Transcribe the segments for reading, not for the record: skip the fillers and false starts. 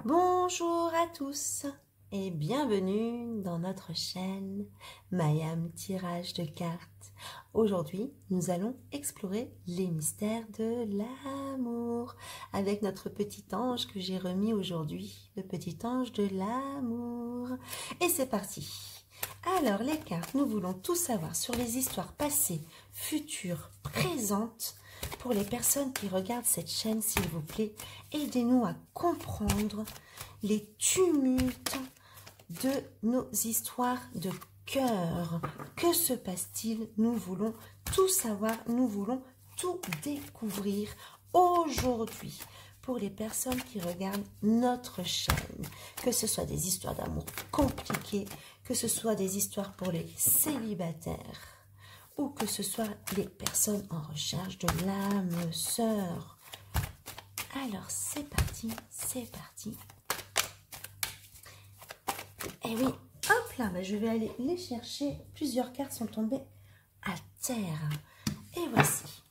Bonjour à tous et bienvenue dans notre chaîne Mayam Tirage de cartes. Aujourd'hui, nous allons explorer les mystères de l'amour avec notre petit ange que j'ai remis aujourd'hui, le petit ange de l'amour. Et c'est parti. Alors les cartes, nous voulons tout savoir sur les histoires passées, futures, présentes. Pour les personnes qui regardent cette chaîne, s'il vous plaît, aidez-nous à comprendre les tumultes de nos histoires de cœur. Que se passe-t-il? Nous voulons tout savoir, nous voulons tout découvrir aujourd'hui. Pour les personnes qui regardent notre chaîne, que ce soit des histoires d'amour compliquées, que ce soit des histoires pour les célibataires, ou que ce soit les personnes en recherche de l'âme sœur. Alors, c'est parti, c'est parti. Et oui, hop là, je vais aller les chercher. Plusieurs cartes sont tombées à terre. Et voici.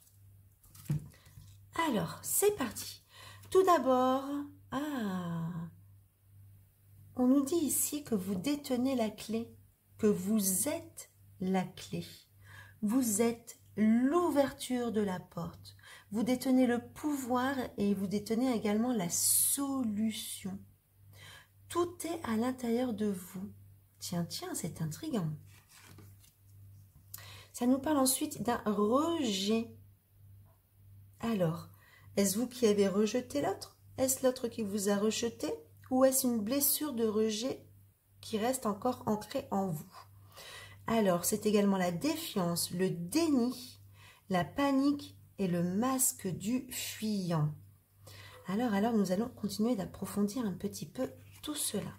Alors, c'est parti. Tout d'abord, on nous dit ici que vous détenez la clé, que vous êtes la clé. Vous êtes l'ouverture de la porte. Vous détenez le pouvoir et vous détenez également la solution. Tout est à l'intérieur de vous. Tiens, c'est intriguant. Ça nous parle ensuite d'un rejet. Alors, est-ce vous qui avez rejeté l'autre? Est-ce l'autre qui vous a rejeté? Ou est-ce une blessure de rejet qui reste encore ancrée en vous? Alors, c'est également la défiance, le déni, la panique et le masque du fuyant. Alors, nous allons continuer d'approfondir un petit peu tout cela.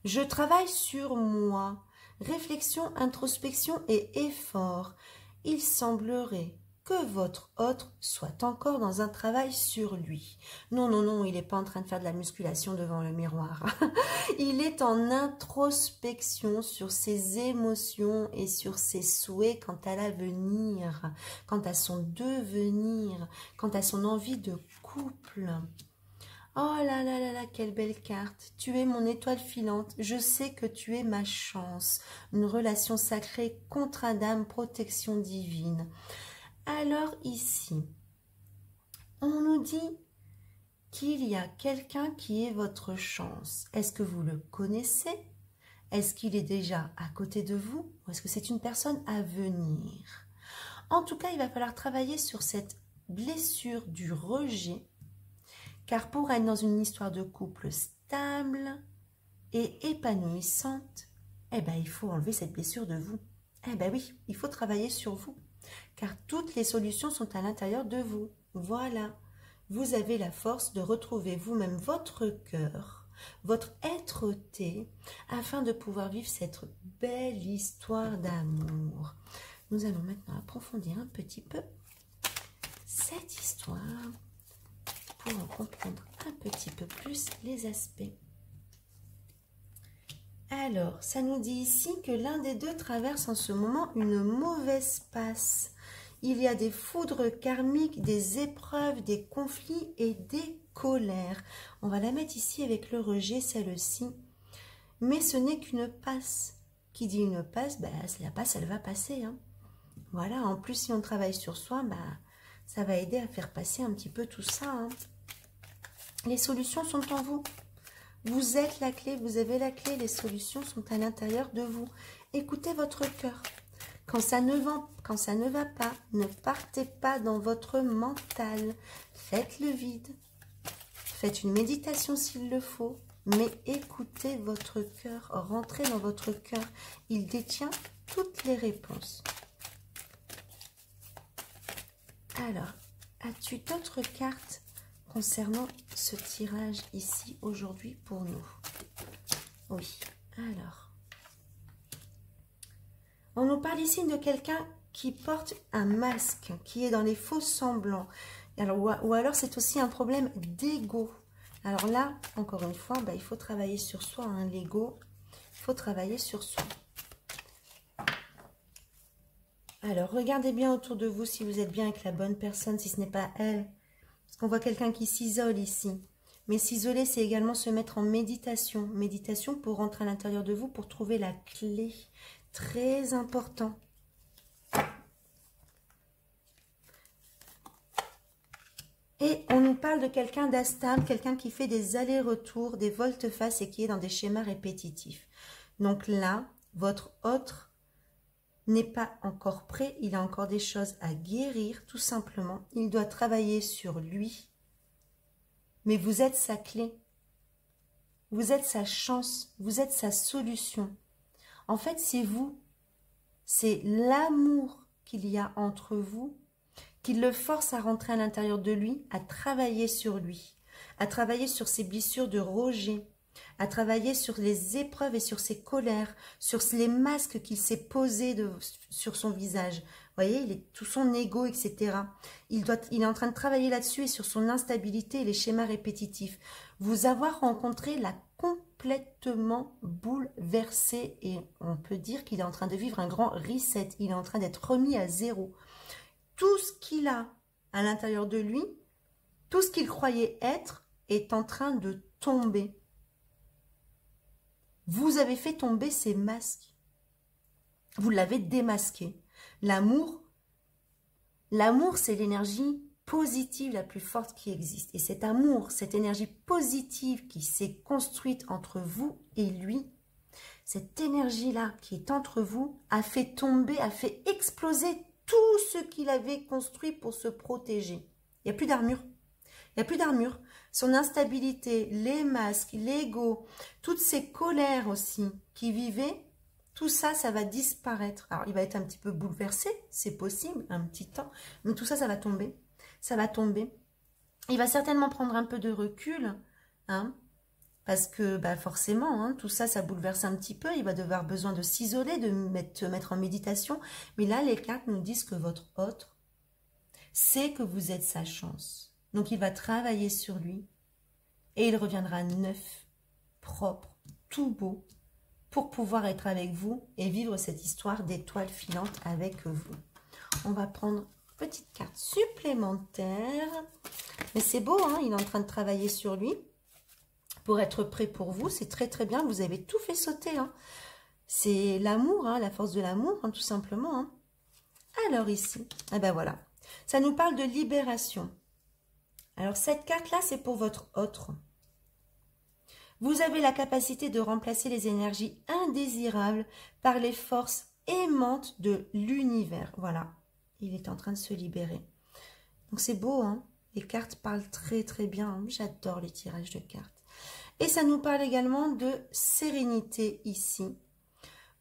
Je travaille sur moi. Réflexion, introspection et effort. Il semblerait que votre hôte soit encore dans un travail sur lui. Non, il n'est pas en train de faire de la musculation devant le miroir. Il est en introspection sur ses émotions et sur ses souhaits quant à l'avenir, quant à son devenir, quant à son envie de couple. Oh là, quelle belle carte. Tu es mon étoile filante. Je sais que tu es ma chance. Une relation sacrée, contrat d'âme, protection divine. Alors ici, on nous dit qu'il y a quelqu'un qui est votre chance. Est-ce que vous le connaissez? Est-ce qu'il est déjà à côté de vous? Ou est-ce que c'est une personne à venir? En tout cas, il va falloir travailler sur cette blessure du rejet. Car pour être dans une histoire de couple stable et épanouissante, il faut enlever cette blessure de vous. Oui, il faut travailler sur vous. Car toutes les solutions sont à l'intérieur de vous. Voilà. Vous avez la force de retrouver vous-même votre cœur, votre être-té, afin de pouvoir vivre cette belle histoire d'amour. Nous allons maintenant approfondir un petit peu cette histoire pour en comprendre un petit peu plus les aspects. Alors, ça nous dit ici que l'un des deux traverse en ce moment une mauvaise passe. Il y a des foudres karmiques, des épreuves, des conflits et des colères. On va la mettre ici avec le rejet, celle-ci. Mais ce n'est qu'une passe. Qui dit une passe, la passe, elle va passer. Hein. Voilà, en plus, si on travaille sur soi, ça va aider à faire passer un petit peu tout ça. Hein. Les solutions sont en vous. Vous êtes la clé, vous avez la clé, les solutions sont à l'intérieur de vous. Écoutez votre cœur. Quand ça ne va pas, ne partez pas dans votre mental. Faites le vide. Faites une méditation s'il le faut. Mais écoutez votre cœur. Rentrez dans votre cœur. Il détient toutes les réponses. Alors, as-tu d'autres cartes concernant ce tirage ici aujourd'hui pour nous? Oui, alors. On nous parle ici de quelqu'un qui porte un masque, qui est dans les faux semblants. Alors, ou alors c'est aussi un problème d'ego. Alors là, encore une fois, il faut travailler sur soi, hein, l'ego. Il faut travailler sur soi. Alors, regardez bien autour de vous si vous êtes bien avec la bonne personne, si ce n'est pas elle. Parce qu'on voit quelqu'un qui s'isole ici. Mais s'isoler, c'est également se mettre en méditation. Méditation pour rentrer à l'intérieur de vous, pour trouver la clé. Très important. Et on nous parle de quelqu'un d'instable, quelqu'un qui fait des allers-retours, des volte-face et qui est dans des schémas répétitifs. Donc là, votre autre n'est pas encore prêt, il a encore des choses à guérir, tout simplement. Il doit travailler sur lui. Mais vous êtes sa clé. Vous êtes sa chance, vous êtes sa solution. En fait, c'est vous. C'est l'amour qu'il y a entre vous qui le force à rentrer à l'intérieur de lui, à travailler sur lui, à travailler sur ses blessures de rejet, à travailler sur les épreuves et sur ses colères, sur les masques qu'il s'est posés sur son visage. Vous voyez, tout son ego, etc. Il est en train de travailler là-dessus et sur son instabilité et les schémas répétitifs. Vous avoir rencontré l'a complètement bouleversé et on peut dire qu'il est en train de vivre un grand reset. Il est en train d'être remis à zéro. Tout ce qu'il a à l'intérieur de lui, tout ce qu'il croyait être, est en train de tomber. Vous avez fait tomber ces masques. Vous l'avez démasqué. L'amour, c'est l'énergie positive la plus forte qui existe. Et cet amour, cette énergie positive qui s'est construite entre vous et lui, cette énergie-là qui est entre vous, a fait tomber, a fait exploser tout ce qu'il avait construit pour se protéger. Il n'y a plus d'armure. Il n'y a plus d'armure. Son instabilité, les masques, l'ego, toutes ces colères aussi qui vivaient, tout ça, ça va disparaître. Alors, il va être un petit peu bouleversé, c'est possible, un petit temps, mais tout ça, ça va tomber. Ça va tomber. Il va certainement prendre un peu de recul, hein, parce que bah forcément, hein, tout ça, ça bouleverse un petit peu. Il va devoir besoin de s'isoler, de se mettre en méditation. Mais là, les cartes nous disent que votre autre sait que vous êtes sa chance. Donc, il va travailler sur lui et il reviendra neuf, propre, tout beau pour pouvoir être avec vous et vivre cette histoire d'étoiles filantes avec vous. On va prendre une petite carte supplémentaire. Mais c'est beau, hein, il est en train de travailler sur lui. Pour être prêt pour vous, c'est très très bien, vous avez tout fait sauter. Hein. C'est l'amour, hein, la force de l'amour, hein, tout simplement. Hein. Alors ici, eh ben voilà, ça nous parle de libération. Alors cette carte-là, c'est pour votre autre. Vous avez la capacité de remplacer les énergies indésirables par les forces aimantes de l'univers. Voilà, il est en train de se libérer. Donc c'est beau, hein. Les cartes parlent très très bien. Hein. J'adore les tirages de cartes. Et ça nous parle également de sérénité ici.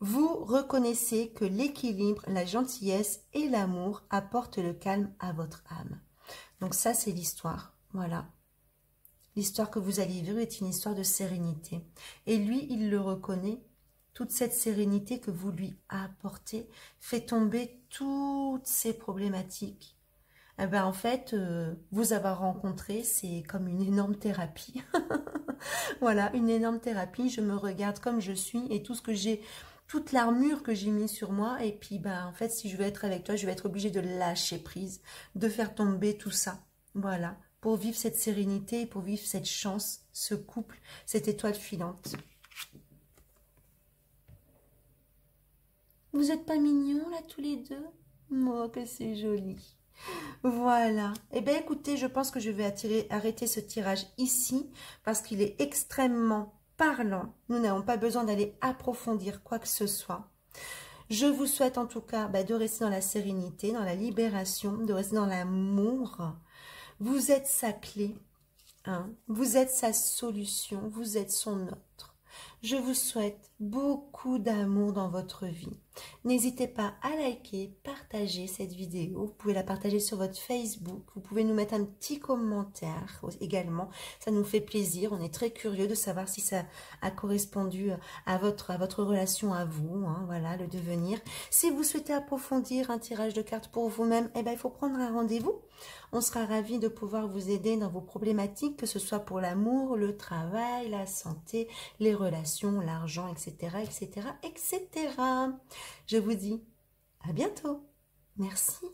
Vous reconnaissez que l'équilibre, la gentillesse et l'amour apportent le calme à votre âme. Donc ça, c'est l'histoire. Voilà. L'histoire que vous allez vivre est une histoire de sérénité. Et lui, il le reconnaît. Toute cette sérénité que vous lui apportez fait tomber toutes ces problématiques. Eh ben, en fait, vous avoir rencontré, c'est comme une énorme thérapie. Voilà, une énorme thérapie. Je me regarde comme je suis et tout ce que j'ai, toute l'armure que j'ai mis sur moi. Et puis, ben, en fait, si je veux être avec toi, je vais être obligée de lâcher prise, de faire tomber tout ça. Voilà, pour vivre cette sérénité, pour vivre cette chance, ce couple, cette étoile filante. Vous n'êtes pas mignons, là, tous les deux? Oh, que c'est joli. Voilà. Eh bien, écoutez, je pense que je vais arrêter ce tirage ici parce qu'il est extrêmement parlant. Nous n'avons pas besoin d'aller approfondir quoi que ce soit. Je vous souhaite en tout cas de rester dans la sérénité, dans la libération, de rester dans l'amour. Vous êtes sa clé, hein? Vous êtes sa solution, vous êtes son autre. Je vous souhaite beaucoup d'amour dans votre vie. N'hésitez pas à liker, partager cette vidéo. Vous pouvez la partager sur votre Facebook. Vous pouvez nous mettre un petit commentaire également. Ça nous fait plaisir. On est très curieux de savoir si ça a correspondu à votre relation à vous. Hein, voilà, le devenir. Si vous souhaitez approfondir un tirage de cartes pour vous-même, eh ben, il faut prendre un rendez-vous. On sera ravis de pouvoir vous aider dans vos problématiques, que ce soit pour l'amour, le travail, la santé, les relations, l'argent, etc., etc., etc. Je vous dis à bientôt. Merci.